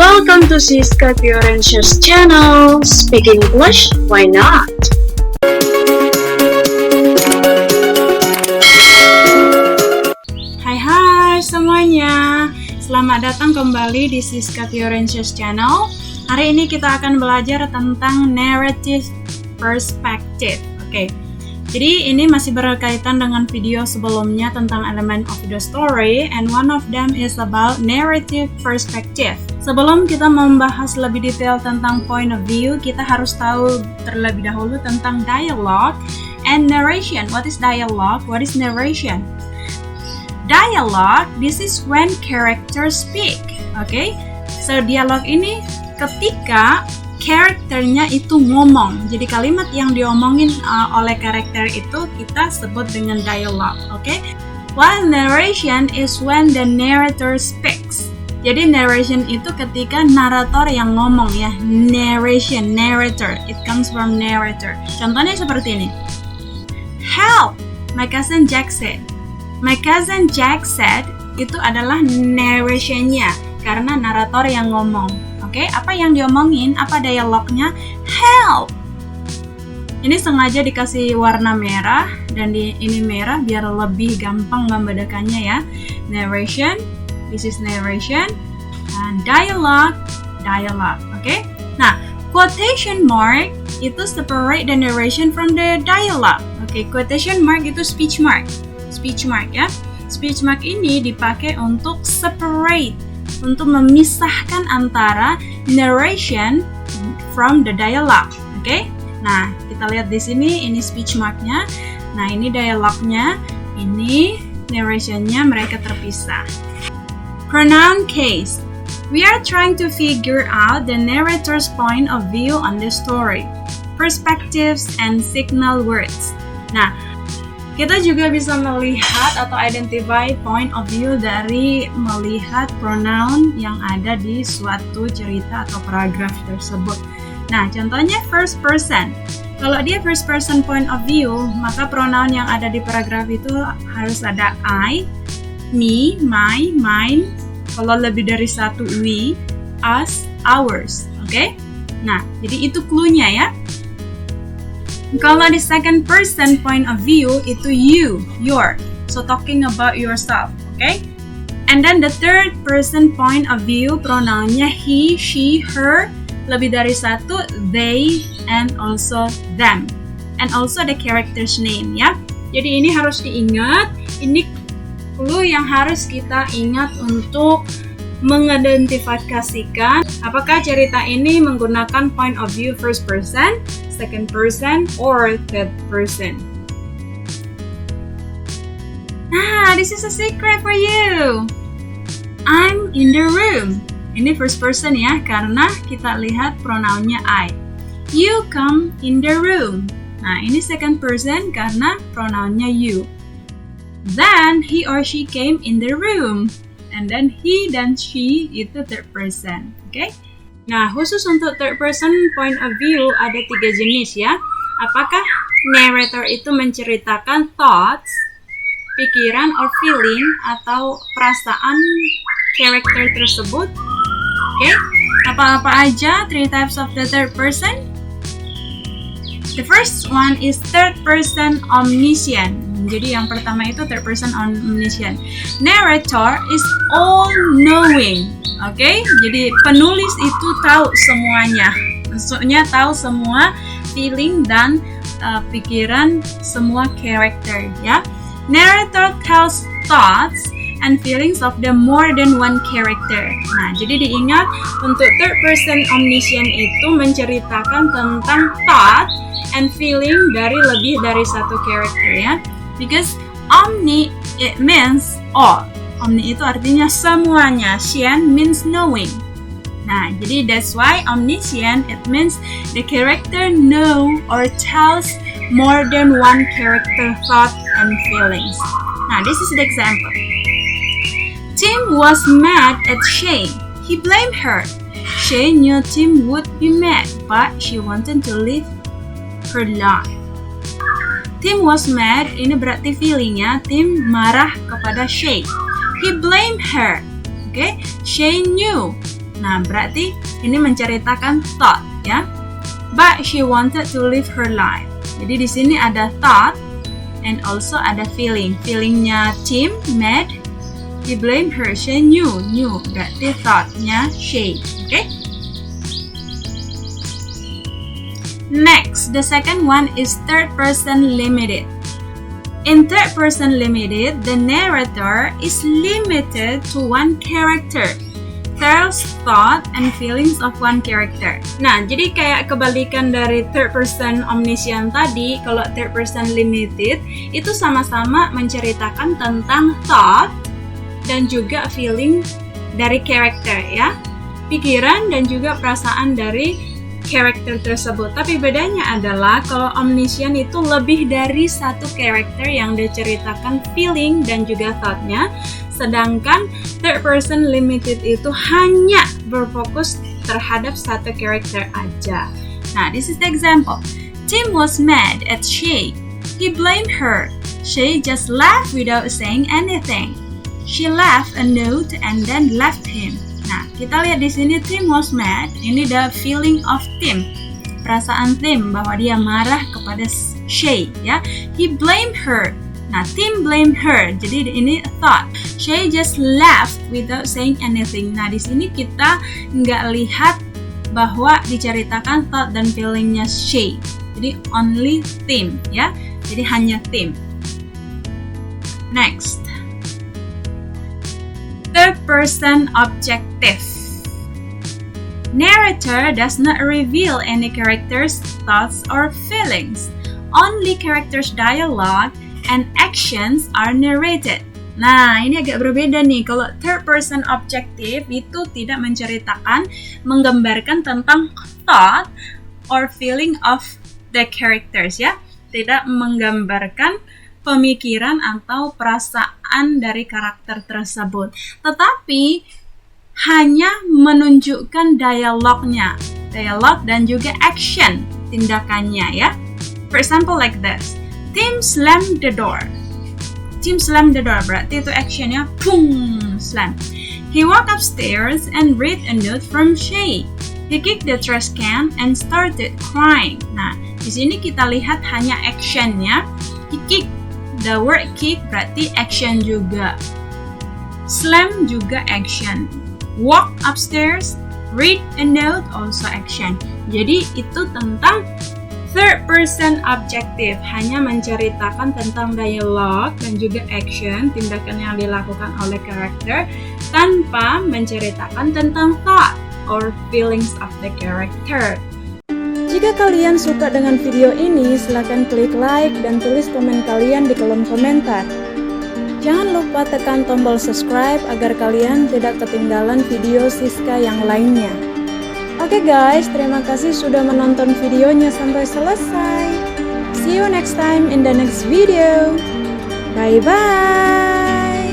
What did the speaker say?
Welcome to Siska Fiorence's channel. Speak English, why not? Hai semuanya, selamat datang kembali di Siska Fiorence's channel. Hari ini kita akan belajar tentang narrative perspective. Oke. Jadi ini masih berkaitan dengan video sebelumnya tentang element of the story, and one of them is about narrative perspective. Sebelum kita membahas lebih detail tentang point of view, kita harus tahu terlebih dahulu tentang dialogue and narration. What is dialogue? What is narration? Dialogue, this is when characters speak. Okay? So dialog ini ketika karakternya itu ngomong. Jadi kalimat yang diomongin oleh karakter itu kita sebut dengan dialogue, oke? While narration is when the narrator speaks. Jadi narration itu ketika narator yang ngomong ya. Narration, narrator. It comes from narrator. Contohnya seperti ini. Help, my cousin Jack said. My cousin Jack said itu adalah narrationnya karena narator yang ngomong. Oke, apa yang diomongin, apa dialognya? Help! Ini sengaja dikasih warna merah dan ini merah biar lebih gampang membedakannya ya. Narration, this is narration, and dialogue. Oke? Nah, quotation mark itu separate the narration from the dialogue. Oke, quotation mark itu speech mark ya. Speech mark ini dipakai untuk separate, untuk memisahkan antara narration from the dialogue. Oke? Nah, kita lihat di sini ini speech mark-nya. Nah, ini dialognya, ini narration-nya, mereka terpisah. Pronoun case. We are trying to figure out the narrator's point of view on the story. Perspectives and signal words. Nah, kita juga bisa melihat atau identify point of view dari melihat pronoun yang ada di suatu cerita atau paragraf tersebut. Nah, contohnya first person. Kalau dia first person point of view, maka pronoun yang ada di paragraf itu harus ada I, me, my, mine. Kalau lebih dari satu, we, us, ours. Oke? Nah, jadi itu clue-nya ya. Kalau di second person point of view itu you, your. So talking about yourself, okay? And then the third person point of view pronounnya he, she, her, lebih dari satu, they, and also them. And also the character's name ya. Jadi ini harus diingat, ini clue yang harus kita ingat untuk mengidentifikasikan apakah cerita ini menggunakan point of view first person, second person, or third person. Nah, this is a secret for you. I'm in the room. Ini first person ya, karena kita lihat pronounnya I. You come in the room. Nah, ini second person karena pronounnya you. Then he or she came in the room. And then he dan she itu third person. Okay? Nah, khusus untuk third person point of view ada 3 jenis ya. Apakah narrator itu menceritakan thoughts, pikiran or feeling atau perasaan karakter tersebut? Okay? Apa-apa aja 3 types of the third person? The first one is third person omniscient. Jadi yang pertama itu third person omniscient. Narrator is all-knowing. Oke? Jadi penulis itu tahu semuanya. Maksudnya tahu semua feeling dan pikiran semua karakter ya. Narrator tells thoughts and feelings of the more than one character. Nah, jadi diingat untuk third person omniscient itu menceritakan tentang thought and feeling dari lebih dari satu karakter ya. Because omni it means all. Omni itu artinya semuanya. Scient means knowing. Nah, jadi that's why omniscient it means the character know or tells more than one character thought and feelings. Now, this is the example. Tim was mad at Shane. He blamed her. Shane knew Tim would be mad, but she wanted to live her life. Tim was mad, ini berarti feelingnya, Tim marah kepada Shane. He blamed her. Okay? Shane knew. Nah, berarti ini menceritakan thought ya. But she wanted to live her life. Jadi di sini ada thought and also ada feeling. Feelingnya Tim, mad. He blamed her. She knew. Berarti thoughtnya she. Okay? Next, the second one is third person limited. In third person limited, the narrator is limited to one character. Tells thought and feelings of one character. Nah, jadi kayak kebalikan dari third person omniscient tadi, kalau third person limited itu sama-sama menceritakan tentang thought dan juga feeling dari karakter ya. Pikiran dan juga perasaan dari karakter tersebut. Tapi bedanya adalah kalau omniscient itu lebih dari satu karakter yang diceritakan feeling dan juga thought-nya. Sedangkan third person limited itu hanya berfokus terhadap satu karakter aja. Nah, this is the example. Tim was mad at Shay. He blamed her. Shay just laughed without saying anything. She left a note and then left him. Nah, kita lihat di sini Tim was mad. Ini the feeling of Tim. Perasaan Tim bahwa dia marah kepada Shay ya. He blamed her. Nah, Tim blame her. Jadi ini thought. Shay just laughed without saying anything. Nah, di sini kita nggak lihat bahwa diceritakan thought dan feelingnya Shay. Jadi only Tim ya. Jadi hanya Tim. Next. Third person objective. Narrator does not reveal any characters' thoughts or feelings. Only characters' dialogue and actions are narrated. Nah, ini agak berbeda nih. Kalau third person objective itu tidak menceritakan, menggambarkan tentang thought or feeling of the characters ya. Tidak menggambarkan pemikiran atau perasaan dari karakter tersebut. Tetapi hanya menunjukkan dialognya. Dialog dan juga action, tindakannya ya. For example like this. Tim slammed the door. Tim slammed the door, berarti itu actionnya boom, slam. He walked upstairs and read a note from Shay. He kicked the trash can and started crying. Nah, di sini kita lihat hanya actionnya. He kicked, the word kick berarti action juga. Slam juga action. Walk upstairs, read a note also action. Jadi itu tentang third person objective, hanya menceritakan tentang dialog dan juga action, tindakan yang dilakukan oleh karakter tanpa menceritakan tentang thought or feelings of the character. Jika kalian suka dengan video ini, silakan klik like dan tulis komen kalian di kolom komentar. Jangan lupa tekan tombol subscribe agar kalian tidak ketinggalan video Siska yang lainnya. Oke guys, terima kasih sudah menonton videonya sampai selesai. See you next time in the next video. Bye bye.